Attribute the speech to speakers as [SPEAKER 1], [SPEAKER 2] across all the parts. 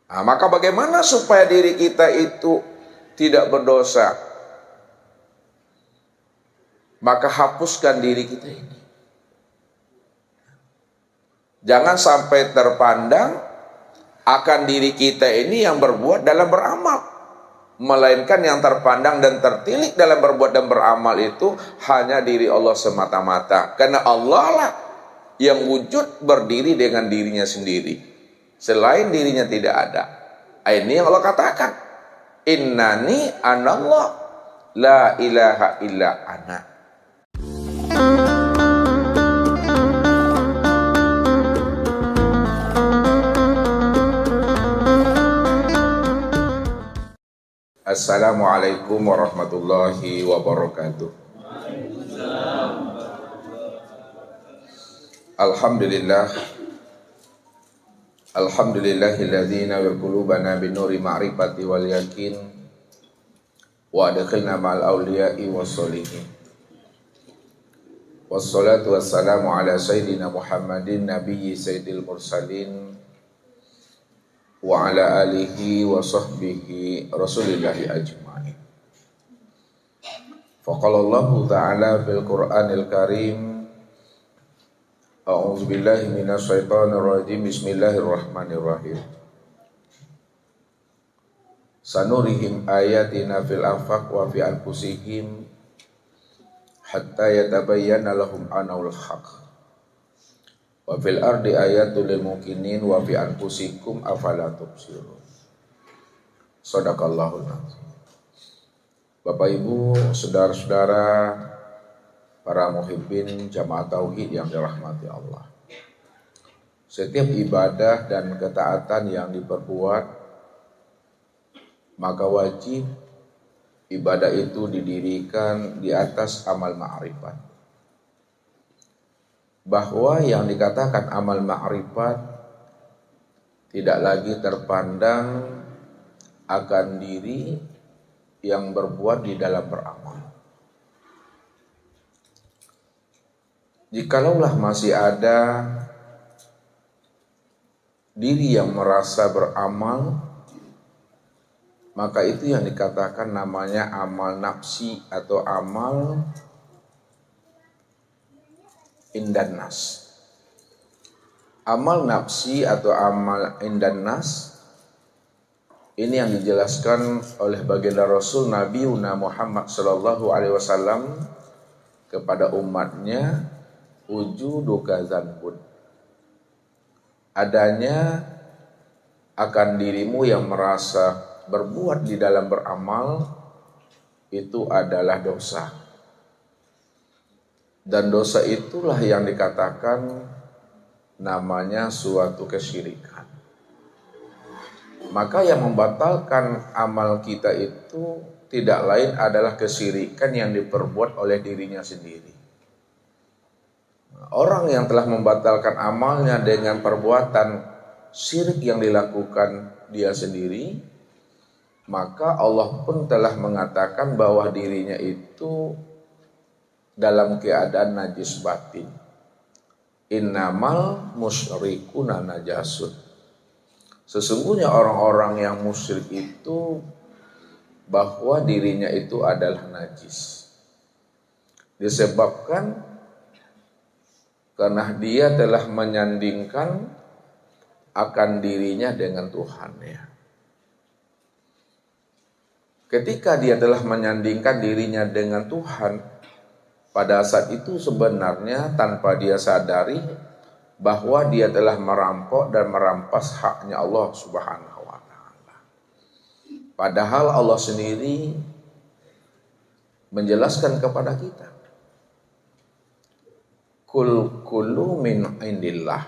[SPEAKER 1] Nah, maka bagaimana supaya diri kita itu tidak berdosa? Maka hapuskan diri kita ini. Jangan sampai terpandang akan diri kita ini yang berbuat dalam beramal. Melainkan yang terpandang dan tertilik dalam berbuat dan beramal itu hanya diri Allah semata-mata. Karena Allah lah yang wujud berdiri dengan dirinya sendiri. Selain dirinya tidak ada. Ini yang Allah katakan. Innani anallah la ilaha illa ana. Assalamualaikum warahmatullahi wabarakatuh. Alhamdulillah. Alhamdulillahilladzi nawwara qulubana binuri ma'rifati wal yakin wa adkhilna ma'al awliya'i wassolihin. Wassalatu wassalamu ala sayyidina Muhammadin nabiyyi sayyidil mursalin wa ala alihi wa sahbihi rasulillahi ajma'in. Faqala Allah ta'ala fil Qur'anil Karim, a'udzu billahi minasy syaithanir rajim, bismillahirrahmanirrahim. Sanurihim ayatina fil afaq wa fi anfusihim hatta yatabayyana lahum annahu al-haq. Wa fil ardi ayatul lil muqinin wa fi anfusikum afala tubsirun. Shadaqallahul azim. Bapak Ibu, saudara-saudara, para muhibbin jamaah tauhid yang dirahmati Allah. Setiap ibadah dan ketaatan yang diperbuat, maka wajib ibadah itu didirikan di atas amal ma'rifat. Bahwa yang dikatakan amal ma'rifat tidak lagi terpandang akan diri yang berbuat di dalam beramal. Jikalaulah masih ada diri yang merasa beramal, maka itu yang dikatakan namanya amal nafsi atau amal indan nas. Amal nafsi atau amal indan nas ini yang dijelaskan oleh baginda Rasul Nabi Muhammad sallallahu alaihi wasallam kepada umatnya, wujudu kadzanbun. Adanya akan dirimu yang merasa berbuat di dalam beramal itu adalah dosa. Dan dosa itulah yang dikatakan namanya suatu kesyirikan. Maka yang membatalkan amal kita itu tidak lain adalah kesyirikan yang diperbuat oleh dirinya sendiri. Orang yang telah membatalkan amalnya dengan perbuatan syirik yang dilakukan dia sendiri, maka Allah pun telah mengatakan bahwa dirinya itu dalam keadaan najis batin. Innamal musyrikuna najasun. Sesungguhnya orang-orang yang musyrik itu bahwa dirinya itu adalah najis. Disebabkan karena dia telah menyandingkan akan dirinya dengan Tuhan ya. Ketika dia telah menyandingkan dirinya dengan Tuhan, pada saat itu sebenarnya tanpa dia sadari bahwa dia telah merampok dan merampas haknya Allah Subhanahu wa ta'ala. Padahal Allah sendiri menjelaskan kepada kita, kullu min indillah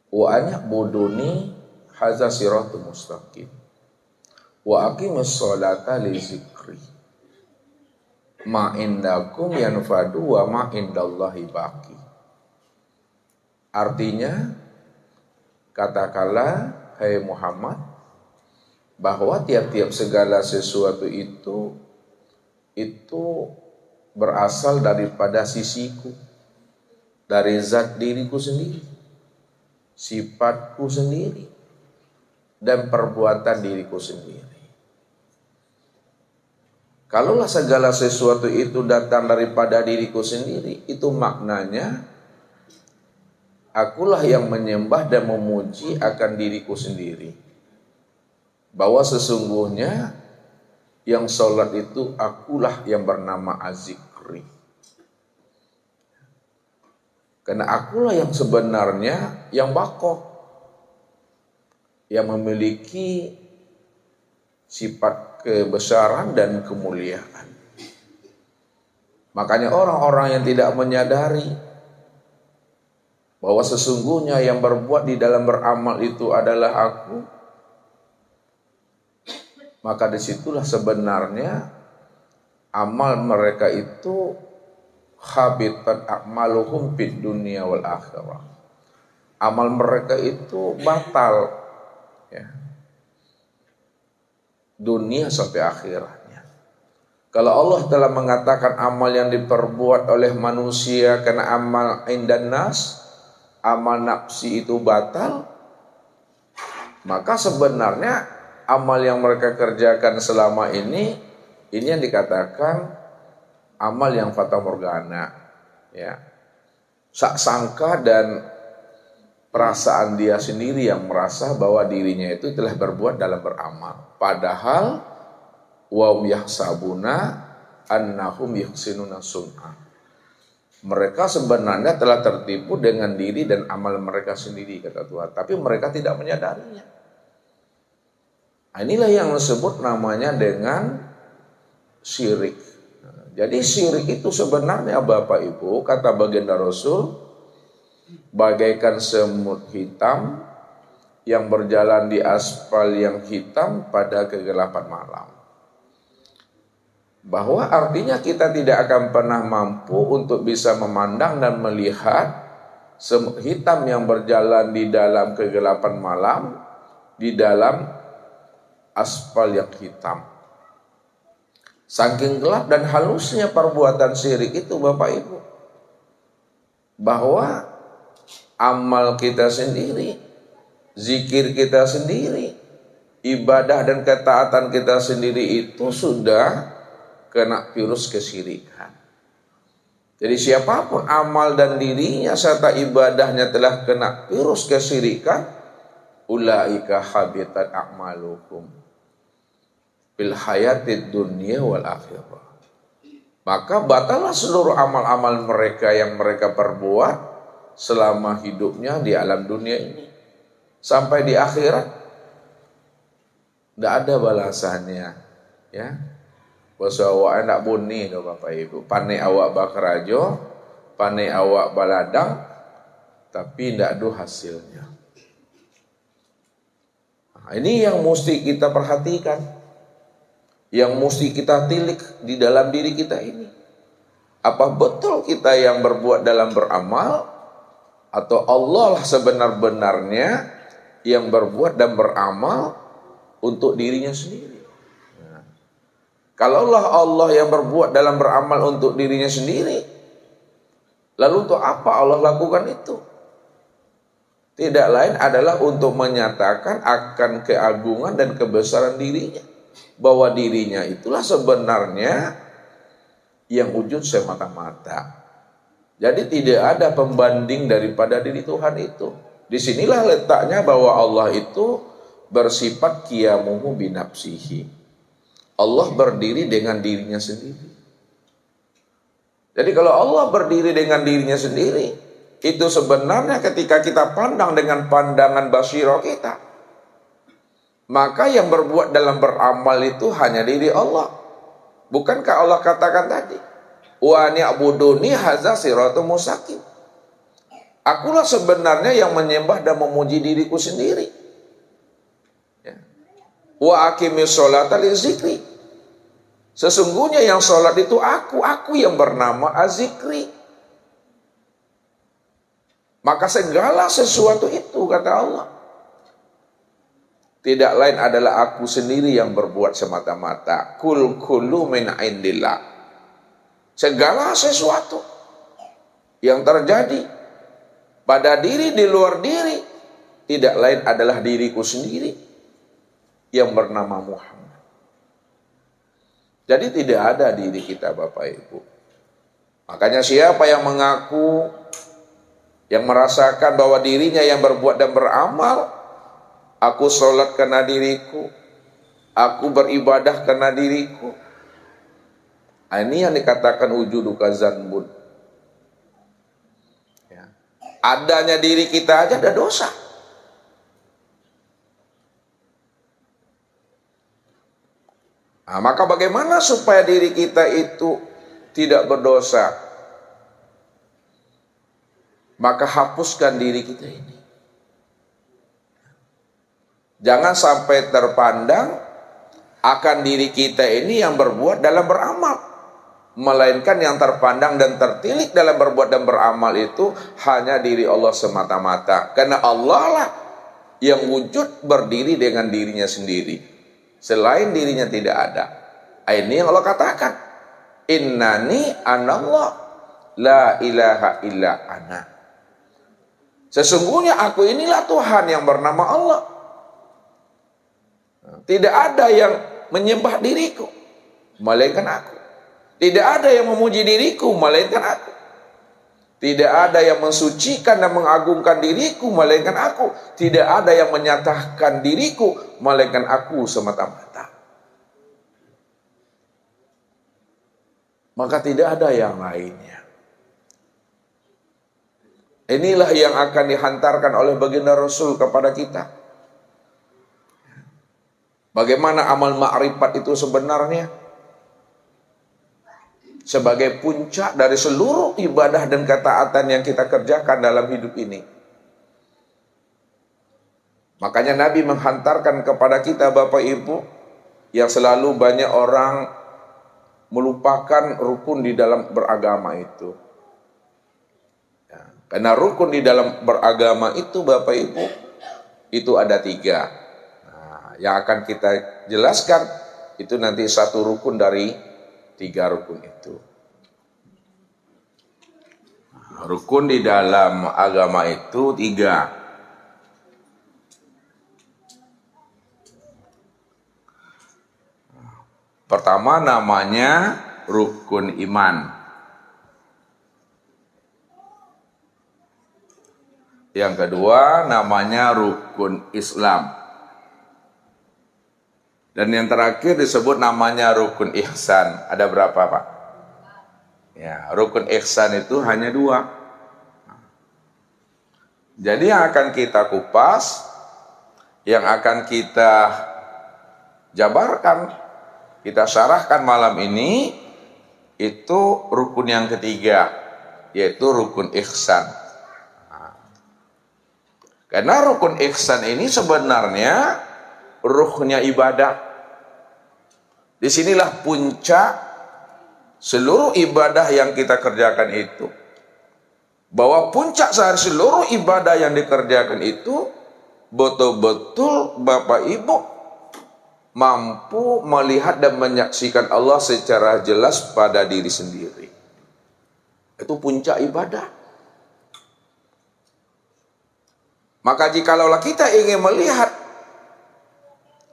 [SPEAKER 1] wa anyabuduni hadza siratul mustaqim wa aqimus sholata li zikri ma indakum yanfadu wa ma indallahi baqi. Artinya, katakanlah hai Muhammad bahwa tiap-tiap segala sesuatu itu berasal daripada sisiku, dari zat diriku sendiri. sifatku sendiri dan perbuatan diriku sendiri. Kalaulah segala sesuatu itu datang daripada diriku sendiri, itu maknanya akulah yang menyembah dan memuji akan diriku sendiri. Bahwa sesungguhnya yang sholat itu akulah yang bernama Az-Zikri. Karena akulah yang sebenarnya yang bakok, yang memiliki sifat kebesaran dan kemuliaan. Makanya orang-orang yang tidak menyadari bahwa sesungguhnya yang berbuat di dalam beramal itu adalah aku, maka disitulah sebenarnya amal mereka itu habitat a'maluhum fid dunya wal akhirah. Amal mereka itu batal, ya, dunia sampai akhiratnya. Kalau Allah telah mengatakan amal yang diperbuat oleh manusia karena amal indan nas, amal nafsi itu batal, maka sebenarnya amal yang mereka kerjakan selama ini yang dikatakan amal yang fata morgana, ya, sangka dan perasaan dia sendiri yang merasa bahwa dirinya itu telah berbuat dalam beramal, padahal wa yahsabuna annahum yuhsinuna sun'a. Mereka sebenarnya telah tertipu dengan diri dan amal mereka sendiri, kata Tuhan, tapi mereka tidak menyadarinya. Inilah yang disebut namanya dengan syirik. Jadi syirik itu sebenarnya Bapak Ibu, kata baginda Rasul, bagaikan semut hitam yang berjalan di aspal yang hitam pada kegelapan malam. Bahwa artinya kita tidak akan pernah mampu untuk bisa memandang dan melihat semut hitam yang berjalan di dalam kegelapan malam, di dalam aspal yang hitam. Saking gelap dan halusnya perbuatan syirik itu Bapak Ibu, bahwa amal kita sendiri, zikir kita sendiri, ibadah dan ketaatan kita sendiri itu sudah kena virus kesyirikan. Jadi siapapun amal dan dirinya serta ibadahnya telah kena virus kesyirikan, ulaika habitat a'malukum bil hayatid dunya wal akhirah. Maka batallah seluruh amal-amal mereka yang mereka perbuat selama hidupnya di alam dunia ini. Sampai di akhirat tidak ada balasannya, ya. Basa awak nak buni do Bapak Ibu. Pane awak bakarajo, pane awak baladang, tapi tidak ada hasilnya. Nah, ini yang mesti kita perhatikan, yang mesti kita tilik di dalam diri kita ini. Apa betul kita yang berbuat dalam beramal, atau Allah lah sebenar-benarnya yang berbuat dan beramal untuk dirinya sendiri? Nah, kalaulah Allah yang berbuat dalam beramal untuk dirinya sendiri, lalu untuk apa Allah lakukan itu? Tidak lain adalah untuk menyatakan akan keagungan dan kebesaran dirinya, bahwa dirinya itulah sebenarnya yang wujud semata-mata. Jadi tidak ada pembanding daripada diri Tuhan itu. Disinilah letaknya bahwa Allah itu bersifat qiyamuhu binafsihi. Allah berdiri dengan dirinya sendiri. Jadi kalau Allah berdiri dengan dirinya sendiri, itu sebenarnya ketika kita pandang dengan pandangan basirah kita, maka yang berbuat dalam beramal itu hanya diri Allah. Bukankah Allah katakan tadi, wa ni'buduni hadza siratun mustaqim. Akulah sebenarnya yang menyembah dan memuji diriku sendiri. Ya. Wa aqimis sholata li zikri. Sesungguhnya yang sholat itu aku yang bernama Az-Zikri. Maka segala sesuatu itu, kata Allah, tidak lain adalah aku sendiri yang berbuat semata-mata. Kul kullu min indillah. Segala sesuatu yang terjadi pada diri, di luar diri, tidak lain adalah diriku sendiri yang bernama Muhammad. Jadi tidak ada diri kita Bapak Ibu. Makanya siapa yang mengaku, yang merasakan bahwa dirinya yang berbuat dan beramal, aku sholat karena diriku, aku beribadah karena diriku, ini yang dikatakan wujudu kazanbun. Ya. Adanya diri kita aja ada dosa. Nah, maka bagaimana supaya diri kita itu tidak berdosa? Maka hapuskan diri kita ini. Jangan sampai terpandang akan diri kita ini yang berbuat dalam beramal, melainkan yang terpandang dan tertilik dalam berbuat dan beramal itu hanya diri Allah semata-mata. Karena Allah lah yang wujud berdiri dengan dirinya sendiri. Selain dirinya tidak ada. Ini yang Allah katakan. Innani anallah la ilaha illa ana. Sesungguhnya aku inilah Tuhan yang bernama Allah. Tidak ada yang menyembah diriku, melainkan aku. Tidak ada yang memuji diriku, melainkan aku. Tidak ada yang mensucikan dan mengagungkan diriku, melainkan aku. Tidak ada yang menyatakan diriku, melainkan aku semata-mata. Maka tidak ada yang lainnya. Inilah yang akan dihantarkan oleh baginda Rasul kepada kita. Bagaimana amal ma'rifat itu sebenarnya? Sebagai puncak dari seluruh ibadah dan ketaatan yang kita kerjakan dalam hidup ini. Makanya Nabi menghantarkan kepada kita Bapak Ibu, yang selalu banyak orang melupakan rukun di dalam beragama itu. Ya, karena rukun di dalam beragama itu Bapak Ibu, itu ada 3. Nah, yang akan kita jelaskan itu nanti satu rukun dari 3 rukun itu. Rukun di dalam agama itu 3. Pertama namanya rukun iman. Yang kedua namanya rukun Islam. Dan yang terakhir disebut namanya rukun ihsan. Ada berapa Pak? Ya, rukun ihsan itu hanya 2. Jadi yang akan kita kupas, yang akan kita jabarkan, kita syarahkan malam ini, itu rukun yang ketiga, yaitu rukun ihsan. Karena rukun ihsan ini sebenarnya ruhnya ibadah. Disinilah puncak seluruh ibadah yang kita kerjakan itu. Bahwa puncak dari seluruh ibadah yang dikerjakan itu betul-betul Bapak Ibu mampu melihat dan menyaksikan Allah secara jelas pada diri sendiri. Itu puncak ibadah. Maka jikalau kita ingin melihat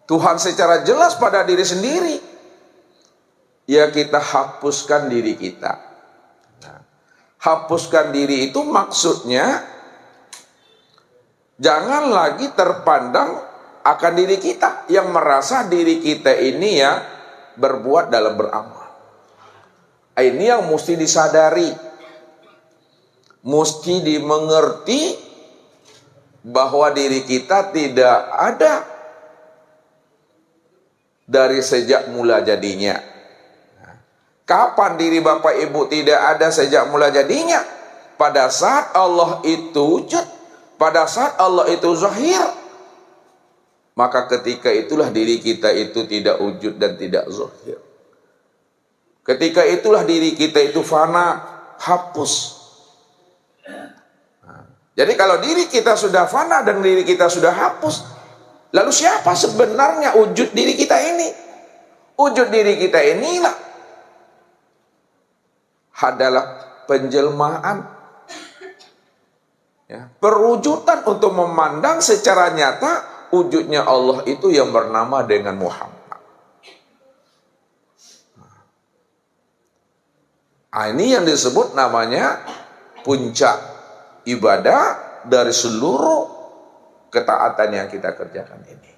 [SPEAKER 1] Tuhan secara jelas pada diri sendiri, ya kita hapuskan diri kita. Nah, hapuskan diri itu maksudnya jangan lagi terpandang akan diri kita, yang merasa diri kita ini ya berbuat dalam beramal. Ini yang mesti disadari, mesti dimengerti bahwa diri kita tidak ada dari sejak mula jadinya. Kapan diri Bapak Ibu tidak ada sejak mula jadinya? Pada saat Allah itu wujud, pada saat Allah itu zahir, maka ketika itulah diri kita itu tidak wujud dan tidak zahir. Ketika itulah diri kita itu fana, hapus. Jadi kalau diri kita sudah fana dan diri kita sudah hapus, lalu siapa sebenarnya wujud diri kita ini? Wujud diri kita inilah adalah penjelmaan. Ya, perwujudan untuk memandang secara nyata wujudnya Allah itu yang bernama dengan Muhammad. Ini yang disebut namanya puncak ibadah dari seluruh ketaatan yang kita kerjakan ini.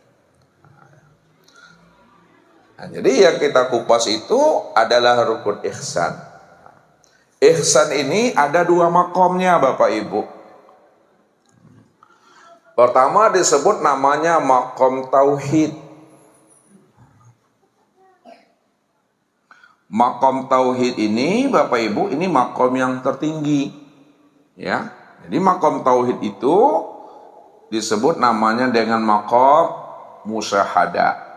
[SPEAKER 1] Jadi yang kita kupas itu adalah rukun ihsan. Ihsan ini ada dua makomnya Bapak Ibu. Pertama disebut namanya makom tauhid. Makom tauhid ini Bapak Ibu, ini makom yang tertinggi. Ya. Jadi makom tauhid itu disebut namanya dengan makom musyahadah.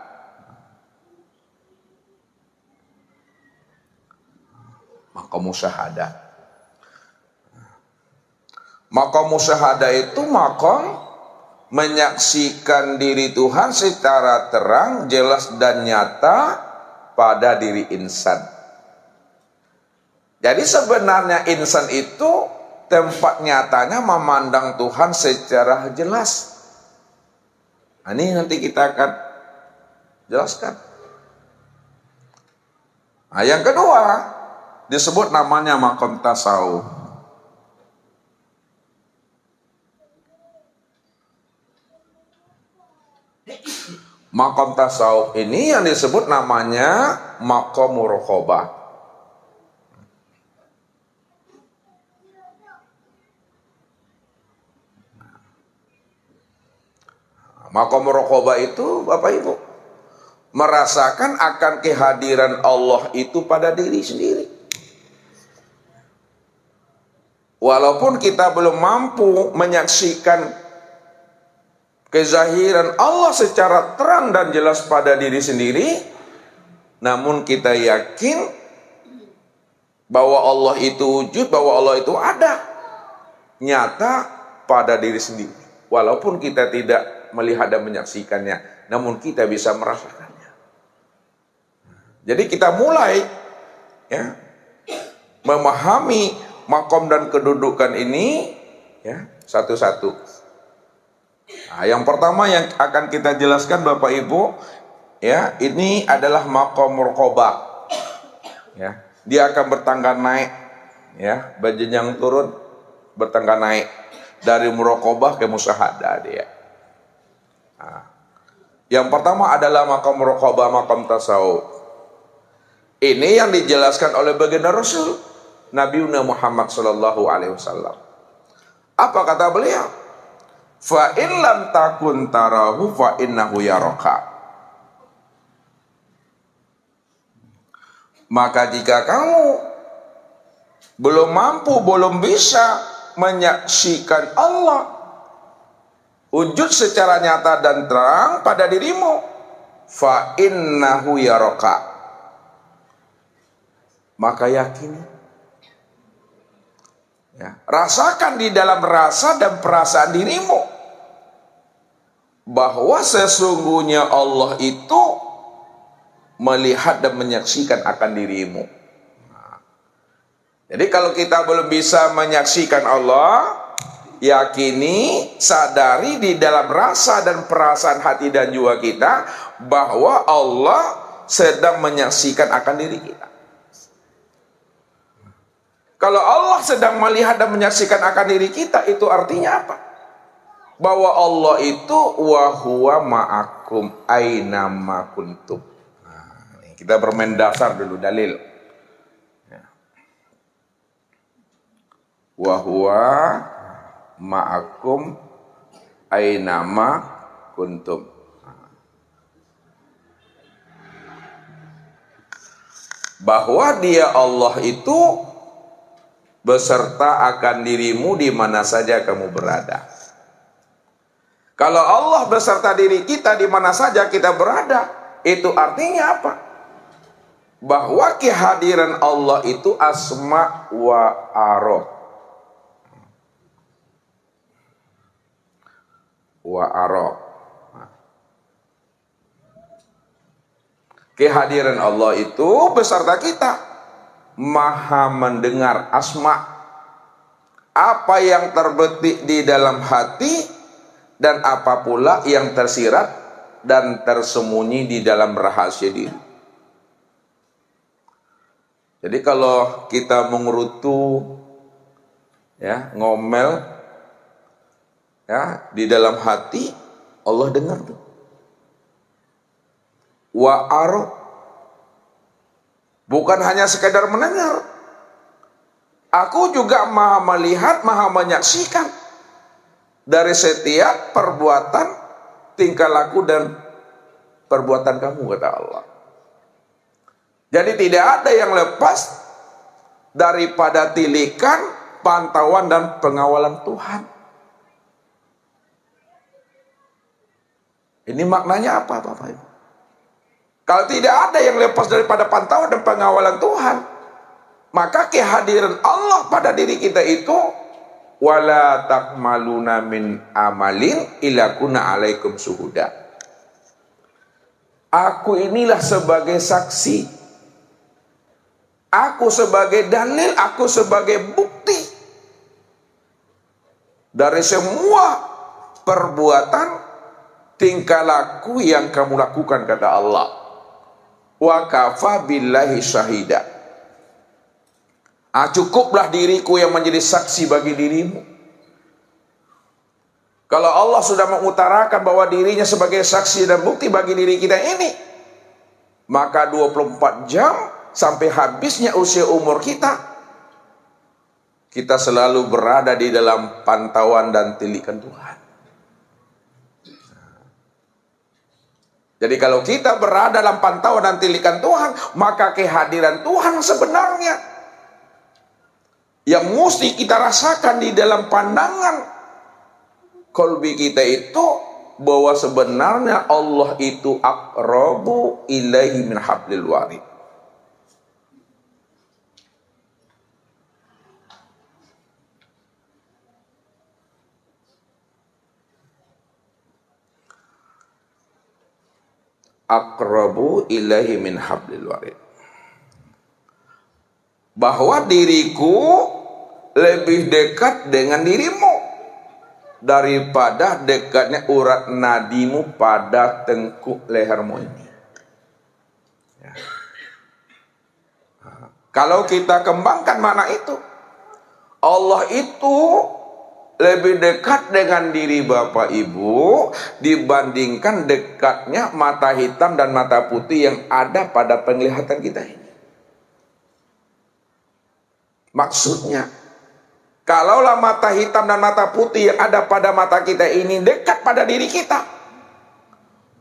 [SPEAKER 1] Makom musyahadah. Makom musyahadah itu makom menyaksikan diri Tuhan secara terang, jelas dan nyata pada diri insan. Jadi sebenarnya insan itu tempat nyatanya memandang Tuhan secara jelas. Ini nanti kita akan jelaskan. Yang kedua disebut namanya makom tasawuf. Makom tasawuf ini yang disebut namanya makom muraqabah. Makom muraqabah itu Bapak Ibu merasakan akan kehadiran Allah itu pada diri sendiri. Walaupun kita belum mampu menyaksikan kezahiran Allah secara terang dan jelas pada diri sendiri, namun kita yakin bahwa Allah itu wujud, bahwa Allah itu ada, nyata pada diri sendiri. Walaupun kita tidak melihat dan menyaksikannya, namun kita bisa merasakannya. Jadi kita mulai ya, memahami makom dan kedudukan ini ya, satu-satu. Yang pertama yang akan kita jelaskan Bapak Ibu, ya, ini adalah makom muraqabah. Ya, dia akan bertangga naik, ya, berjenjang turun, bertangga naik dari muraqabah ke musyahadah dia. Yang pertama adalah makom muraqabah, makom tasawuf. Ini yang dijelaskan oleh baginda Rasul Nabi Muhammad sallallahu alaihi wasallam. Apa kata beliau? Fa in lam takun tarahu fa innahu yaraka. Maka jika kamu belum mampu, belum bisa menyaksikan Allah wujud secara nyata dan terang pada dirimu, fa innahu yaraka, maka yakini, ya, rasakan di dalam rasa dan perasaan dirimu bahwa sesungguhnya Allah itu melihat dan menyaksikan akan dirimu. Jadi kalau kita belum bisa menyaksikan Allah, yakini, sadari di dalam rasa dan perasaan hati dan jiwa kita bahwa Allah sedang menyaksikan akan diri kita. Kalau Allah sedang melihat dan menyaksikan akan diri kita, itu artinya apa? Bahwa Allah itu wa huwa ma'akum aina ma kuntum. Kita bermain dasar dulu, dalil. Wa huwa ma'akum aina ma kuntum. Bahwa dia Allah itu beserta akan dirimu di mana saja kamu berada. Kalau Allah beserta diri kita di mana saja kita berada, itu artinya apa? Bahwa kehadiran Allah itu asma wa arad. Wa arad. Kehadiran Allah itu beserta kita. Maha mendengar, asma. apa yang terbetik di dalam hati dan apa pula yang tersirat dan tersembunyi di dalam rahasia diri. Jadi kalau kita mengerutu, ya, ngomel, ya, di dalam hati, Allah dengar tuh. Wa aro, bukan hanya sekedar mendengar, aku juga maha melihat, maha menyaksikan dari setiap perbuatan, tingkah laku dan perbuatan kamu, kata Allah. Jadi tidak ada yang lepas daripada tilikan, pantauan dan pengawalan Tuhan. Ini maknanya apa, Bapak Ibu? Kalau tidak ada yang lepas daripada pantauan dan pengawalan Tuhan, maka kehadiran Allah pada diri kita itu wala takmaluna min amalin illa kunna alaikum syuhuda. Aku inilah sebagai saksi, aku sebagai dalil, aku sebagai bukti dari semua perbuatan, tingkah laku yang kamu lakukan, kata Allah. Wa kafa billahi syahida. Cukuplah diriku yang menjadi saksi bagi dirimu. Kalau Allah sudah mengutarakan bahwa dirinya sebagai saksi dan bukti bagi diri kita ini, maka 24 jam sampai habisnya usia umur kita, kita selalu berada di dalam pantauan dan tilikan Tuhan. Jadi kalau kita berada dalam pantauan dan tilikan Tuhan, maka kehadiran Tuhan sebenarnya yang mesti kita rasakan di dalam pandangan kolbi kita itu, bahwa sebenarnya Allah itu aqrabu ilaihi min hablil warid. Aqrabu ilaihi min hablil warid. Bahwa diriku lebih dekat dengan dirimu daripada dekatnya urat nadimu pada tengkuk lehermu ini. Ya. Kalau kita kembangkan makna itu, Allah itu lebih dekat dengan diri Bapak Ibu dibandingkan dekatnya mata hitam dan mata putih yang ada pada penglihatan kita ini. Maksudnya, kalaulah mata hitam dan mata putih yang ada pada mata kita ini dekat pada diri kita,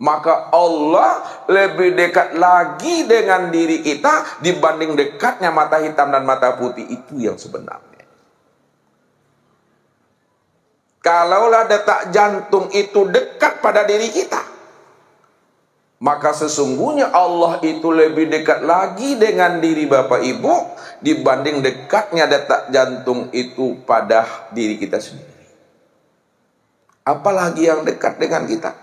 [SPEAKER 1] maka Allah lebih dekat lagi dengan diri kita dibanding dekatnya mata hitam dan mata putih itu yang sebenarnya. Kalaulah detak jantung itu dekat pada diri kita, maka sesungguhnya Allah itu lebih dekat lagi dengan diri Bapak Ibu dibanding dekatnya detak jantung itu pada diri kita sendiri. Apalagi yang dekat dengan kita?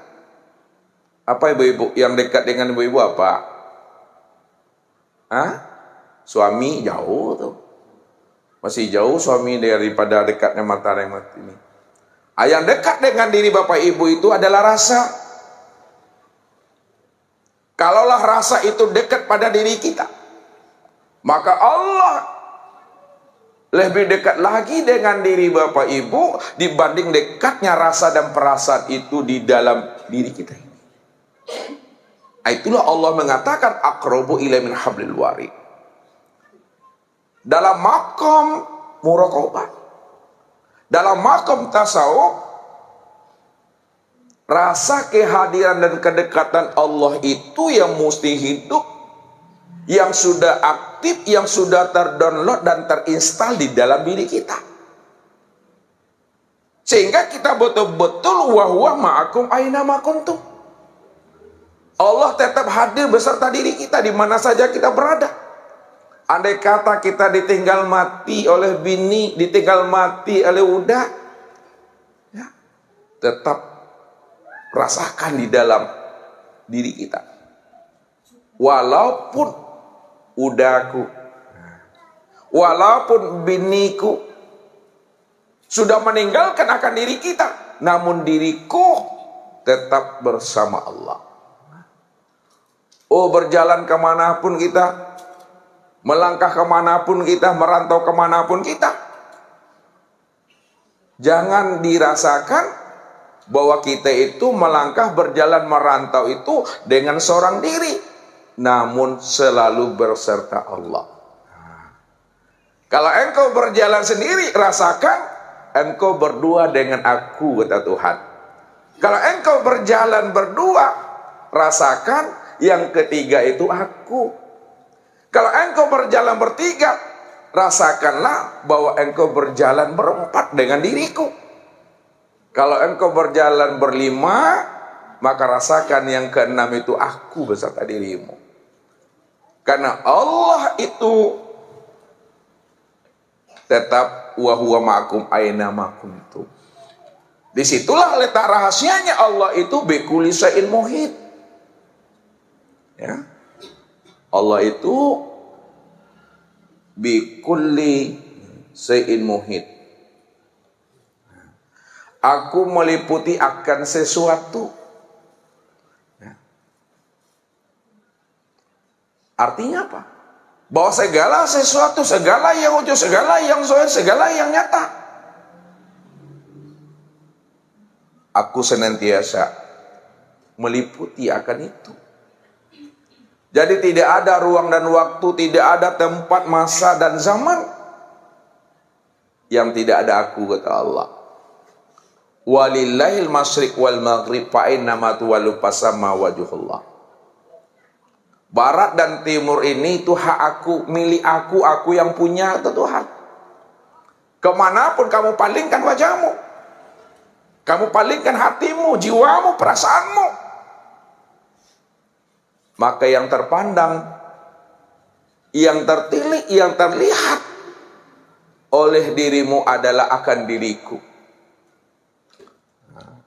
[SPEAKER 1] Apa ibu-ibu? Yang dekat dengan ibu-ibu apa? Suami jauh tuh. Masih jauh suami daripada dekatnya mata dan mata ini. Yang dekat dengan diri Bapak Ibu itu adalah rasa. Kalaulah rasa itu dekat pada diri kita, maka Allah lebih dekat lagi dengan diri Bapak Ibu dibanding dekatnya rasa dan perasaan itu di dalam diri kita ini. Itulah Allah mengatakan aqrabu ilaihi min hablil warid. Dalam maqam muraqabah, dalam makom tasawuf, rasa kehadiran dan kedekatan Allah itu yang mesti hidup, yang sudah aktif, yang sudah terdownload dan terinstal di dalam diri kita. Sehingga kita betul-betul wa huwa ma'akum aina ma kuntum. Allah tetap hadir beserta diri kita di mana saja kita berada. Andai kata kita ditinggal mati oleh bini, ditinggal mati oleh udah, ya, tetap rasakan di dalam diri kita. Walaupun udahku, walaupun biniku, sudah meninggalkan akan diri kita, namun diriku tetap bersama Allah. Oh, berjalan kemanapun kita, melangkah kemanapun kita, merantau kemanapun kita, jangan dirasakan bahwa kita itu melangkah, berjalan, merantau itu dengan seorang diri, namun selalu berserta Allah. Kalau engkau berjalan sendiri, rasakan engkau berdua dengan aku, kata Tuhan. Kalau engkau berjalan berdua, rasakan yang ketiga itu aku. Kalau engkau berjalan bertiga, rasakanlah bahwa engkau berjalan berempat dengan diriku. Kalau engkau berjalan berlima, maka rasakan yang keenam itu aku beserta dirimu. Karena Allah itu tetap wa huwa ma'akum aina ma kuntum. Disitulah letak rahasianya, Allah itu bikulli syai'in muhit. Ya. Allah itu bikulli syai'in muhit. Aku meliputi akan sesuatu. Ya. Artinya apa? Bahwa segala sesuatu, segala yang wujud, segala yang zahir, segala yang nyata, aku senantiasa meliputi akan itu. Jadi tidak ada ruang dan waktu, tidak ada tempat, masa dan zaman yang tidak ada aku, kata Allah. Walillahil masyriq wal maghrib fa innama tuwallu fasamma wajhullah. Barat dan timur ini itu hak aku, milik aku yang punya, kata Tuhan. Kemanapun kamu palingkan wajahmu, kamu palingkan hatimu, jiwamu, perasaanmu, maka yang terpandang, yang tertilik, yang terlihat oleh dirimu adalah akan diriku.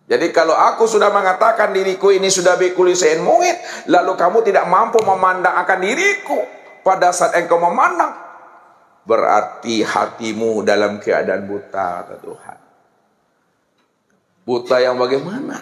[SPEAKER 1] Jadi kalau aku sudah mengatakan diriku ini sudah bikulli syai'in muhit, lalu kamu tidak mampu memandang akan diriku pada saat engkau memandang, berarti hatimu dalam keadaan buta, kata Tuhan. Buta yang bagaimana?